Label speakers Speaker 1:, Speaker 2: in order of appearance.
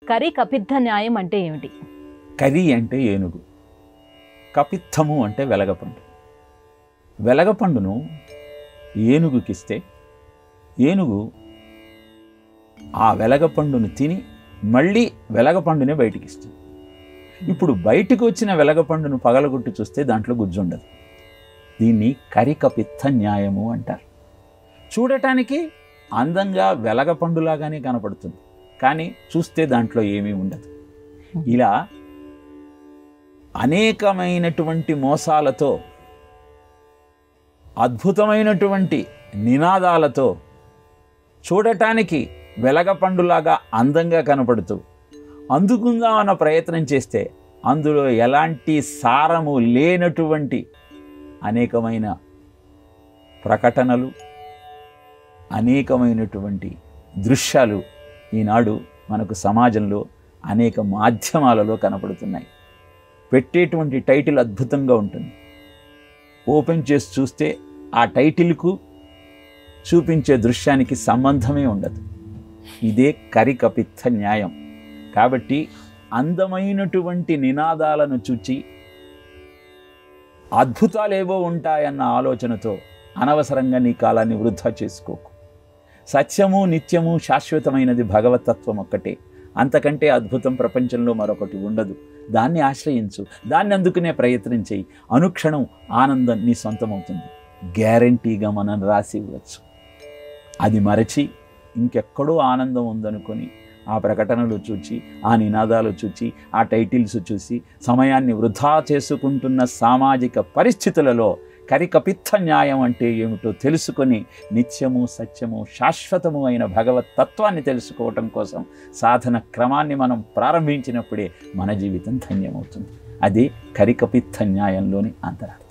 Speaker 1: కరి కపిత్థ న్యాయం అంటే ఏమిటి?
Speaker 2: కరి అంటే ఏనుగు, కపిత్తము అంటే వెలగపండు. వెలగపండును ఏనుగుకిస్తే ఏనుగు ఆ వెలగపండును తిని మళ్ళీ వెలగపండునే బయటికి ఇస్తుంది. ఇప్పుడు బయటికి వచ్చిన వెలగపండును పగలగొట్టి చూస్తే దాంట్లో గుజ్జు ఉండదు. దీన్ని కరికపిత్థ న్యాయము అంటారు. చూడటానికి అందంగా వెలగపండులాగానే కనపడుతుంది, కానీ చూస్తే దాంట్లో ఏమీ ఉండదు. ఇలా అనేకమైనటువంటి మోసాలతో, అద్భుతమైనటువంటి నినాదాలతో చూడటానికి వెలగపండులాగా అందంగా కనపడుతూ అందుకుందామన్న ప్రయత్నం చేస్తే అందులో ఎలాంటి సారము లేనటువంటి అనేకమైన ప్రకటనలు, అనేకమైనటువంటి దృశ్యాలు ఈనాడు మనకు సమాజంలో అనేక మాధ్యమాలలో కనపడుతున్నాయి. పెట్టేటువంటి టైటిల్ అద్భుతంగా ఉంటుంది, ఓపెన్ చేసి చూస్తే ఆ టైటిల్కు చూపించే దృశ్యానికి సంబంధమే ఉండదు. ఇదే కరికపిత్థ న్యాయం. కాబట్టి అందమైనటువంటి నినాదాలను చూచి అద్భుతాలేవో ఉంటాయన్న ఆలోచనతో అనవసరంగా నీ కాలాన్ని వృధా చేసుకోకు. సత్యము, నిత్యము, శాశ్వతమైనది భగవతత్వం ఒక్కటే. అంతకంటే అద్భుతం ప్రపంచంలో మరొకటి ఉండదు. దాన్ని ఆశ్రయించు, దాన్ని అందుకునే ప్రయత్నం చేయి. అనుక్షణం ఆనందం నీ సొంతమవుతుంది. గ్యారంటీగా మనం రాసి ఇవ్వచ్చు. అది మరచి ఇంకెక్కడో ఆనందం ఉందనుకొని ఆ ప్రకటనలు చూచి, ఆ నినాదాలు చూచి, ఆ టైటిల్స్ చూసి సమయాన్ని వృధా చేసుకుంటున్న సామాజిక పరిస్థితులలో కరికపిత్థ న్యాయం అంటే ఏమిటో తెలుసుకొని నిత్యము, సత్యము, శాశ్వతము అయిన భగవత్ తత్వాన్ని తెలుసుకోవటం కోసం సాధన క్రమాన్ని మనం ప్రారంభించినప్పుడే మన జీవితం ధన్యమవుతుంది. అదే కరికపిత్థ న్యాయంలోని అంతరార్థం.